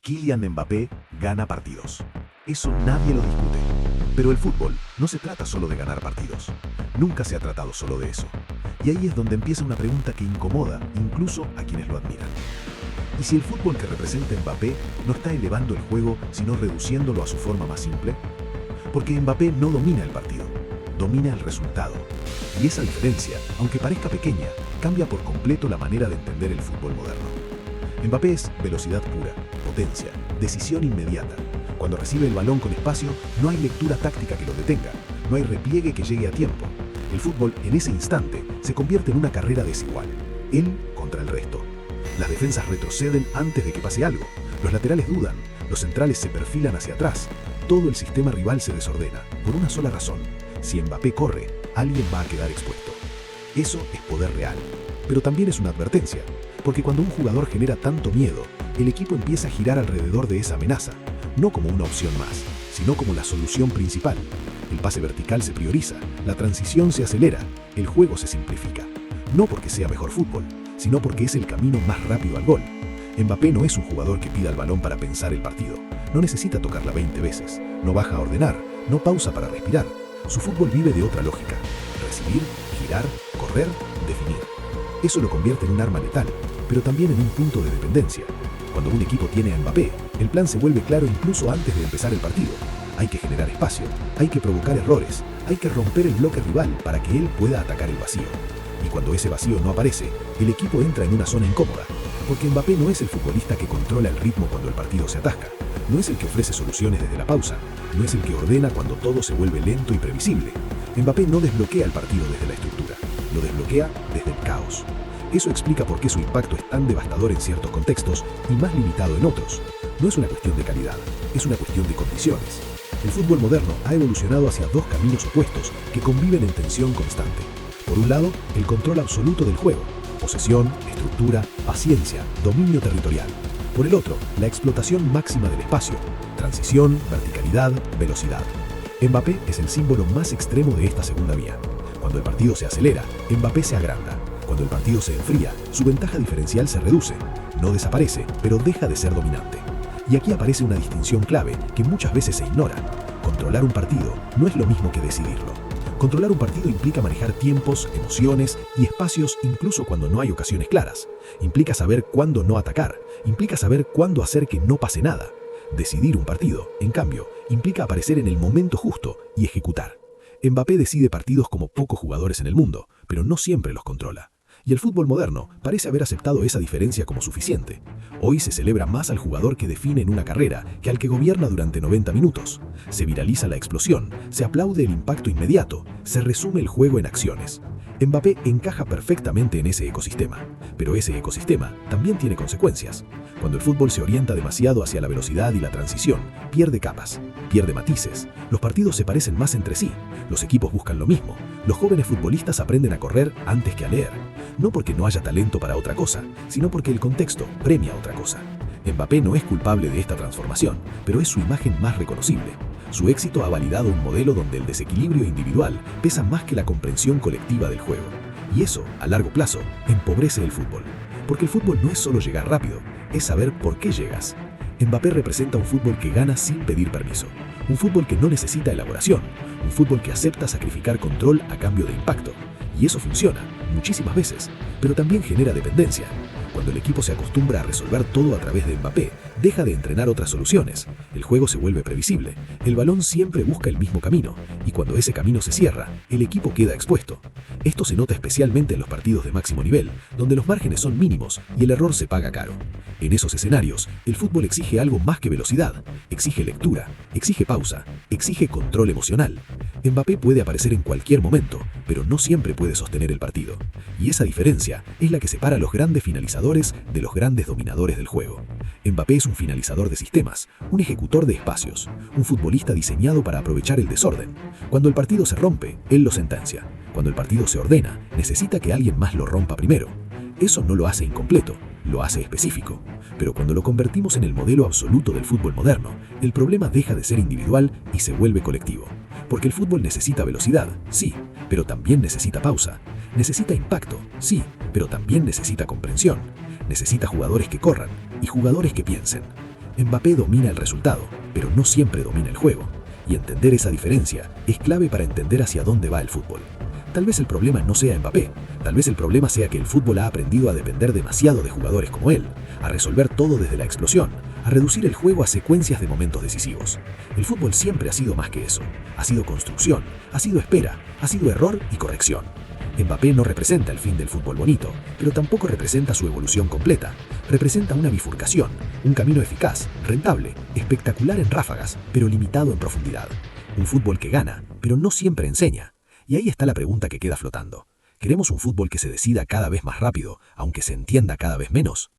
Kylian Mbappé gana partidos. Eso nadie lo discute. Pero el fútbol no se trata solo de ganar partidos. Nunca se ha tratado solo de eso. Y ahí es donde empieza una pregunta que incomoda incluso a quienes lo admiran. ¿Y si el fútbol que representa Mbappé no está elevando el juego, sino reduciéndolo a su forma más simple? Porque Mbappé no domina el partido, domina el resultado. Y esa diferencia, aunque parezca pequeña, cambia por completo la manera de entender el fútbol moderno. Mbappé es velocidad pura, potencia, decisión inmediata. Cuando recibe el balón con espacio, no hay lectura táctica que lo detenga, no hay repliegue que llegue a tiempo. El fútbol, en ese instante, se convierte en una carrera desigual, él contra el resto. Las defensas retroceden antes de que pase algo, los laterales dudan, los centrales se perfilan hacia atrás, todo el sistema rival se desordena, por una sola razón: si Mbappé corre, alguien va a quedar expuesto. Eso es poder real, pero también es una advertencia, porque cuando un jugador genera tanto miedo, el equipo empieza a girar alrededor de esa amenaza, no como una opción más, sino como la solución principal. El pase vertical se prioriza, la transición se acelera, el juego se simplifica. No porque sea mejor fútbol, sino porque es el camino más rápido al gol. Mbappé no es un jugador que pida el balón para pensar el partido, no necesita tocarla 20 veces, no baja a ordenar, no pausa para respirar. Su fútbol vive de otra lógica: recibir, girar, correr, definir. Eso lo convierte en un arma letal, pero también en un punto de dependencia. Cuando un equipo tiene a Mbappé, el plan se vuelve claro incluso antes de empezar el partido. Hay que generar espacio, hay que provocar errores, hay que romper el bloque rival para que él pueda atacar el vacío. Y cuando ese vacío no aparece, el equipo entra en una zona incómoda, porque Mbappé no es el futbolista que controla el ritmo cuando el partido se atasca, no es el que ofrece soluciones desde la pausa, no es el que ordena cuando todo se vuelve lento y previsible. Mbappé no desbloquea el partido desde la estructura, lo desbloquea desde el caos. Eso explica por qué su impacto es tan devastador en ciertos contextos y más limitado en otros. No es una cuestión de calidad, es una cuestión de condiciones. El fútbol moderno ha evolucionado hacia dos caminos opuestos que conviven en tensión constante. Por un lado, el control absoluto del juego: posesión, estructura, paciencia, dominio territorial. Por el otro, la explotación máxima del espacio: transición, verticalidad, velocidad. Mbappé es el símbolo más extremo de esta segunda vía. Cuando el partido se acelera, Mbappé se agranda. Cuando el partido se enfría, su ventaja diferencial se reduce. No desaparece, pero deja de ser dominante. Y aquí aparece una distinción clave que muchas veces se ignora. Controlar un partido no es lo mismo que decidirlo. Controlar un partido implica manejar tiempos, emociones y espacios incluso cuando no hay ocasiones claras. Implica saber cuándo no atacar, implica saber cuándo hacer que no pase nada. Decidir un partido, en cambio, implica aparecer en el momento justo y ejecutar. Mbappé decide partidos como pocos jugadores en el mundo, pero no siempre los controla. Y el fútbol moderno parece haber aceptado esa diferencia como suficiente. Hoy se celebra más al jugador que define en una carrera que al que gobierna durante 90 minutos. Se viraliza la explosión, se aplaude el impacto inmediato, se resume el juego en acciones. Mbappé encaja perfectamente en ese ecosistema, pero ese ecosistema también tiene consecuencias. Cuando el fútbol se orienta demasiado hacia la velocidad y la transición, pierde capas, pierde matices, los partidos se parecen más entre sí, los equipos buscan lo mismo, los jóvenes futbolistas aprenden a correr antes que a leer, no porque no haya talento para otra cosa, sino porque el contexto premia otra cosa. Mbappé no es culpable de esta transformación, pero es su imagen más reconocible. Su éxito ha validado un modelo donde el desequilibrio individual pesa más que la comprensión colectiva del juego. Y eso, a largo plazo, empobrece el fútbol. Porque el fútbol no es solo llegar rápido, es saber por qué llegas. Mbappé representa un fútbol que gana sin pedir permiso. Un fútbol que no necesita elaboración. Un fútbol que acepta sacrificar control a cambio de impacto. Y eso funciona, muchísimas veces, pero también genera dependencia. Cuando el equipo se acostumbra a resolver todo a través de Mbappé, deja de entrenar otras soluciones. El juego se vuelve previsible, el balón siempre busca el mismo camino, y cuando ese camino se cierra, el equipo queda expuesto. Esto se nota especialmente en los partidos de máximo nivel, donde los márgenes son mínimos y el error se paga caro. En esos escenarios, el fútbol exige algo más que velocidad, exige lectura, exige pausa, exige control emocional. Mbappé puede aparecer en cualquier momento, pero no siempre puede sostener el partido. Y esa diferencia es la que separa a los grandes finalizadores de los grandes dominadores del juego. Mbappé es un finalizador de sistemas, un ejecutor de espacios, un futbolista diseñado para aprovechar el desorden. Cuando el partido se rompe, él lo sentencia. Cuando el partido se ordena, necesita que alguien más lo rompa primero. Eso no lo hace incompleto, lo hace específico. Pero cuando lo convertimos en el modelo absoluto del fútbol moderno, el problema deja de ser individual y se vuelve colectivo. Porque el fútbol necesita velocidad, sí, pero también necesita pausa. Necesita impacto, sí, pero también necesita comprensión. Necesita jugadores que corran y jugadores que piensen. Mbappé domina el resultado, pero no siempre domina el juego. Y entender esa diferencia es clave para entender hacia dónde va el fútbol. Tal vez el problema no sea Mbappé, tal vez el problema sea que el fútbol ha aprendido a depender demasiado de jugadores como él, a resolver todo desde la explosión, a reducir el juego a secuencias de momentos decisivos. El fútbol siempre ha sido más que eso, ha sido construcción, ha sido espera, ha sido error y corrección. Mbappé no representa el fin del fútbol bonito, pero tampoco representa su evolución completa. Representa una bifurcación, un camino eficaz, rentable, espectacular en ráfagas, pero limitado en profundidad. Un fútbol que gana, pero no siempre enseña. Y ahí está la pregunta que queda flotando. ¿Queremos un fútbol que se decida cada vez más rápido, aunque se entienda cada vez menos?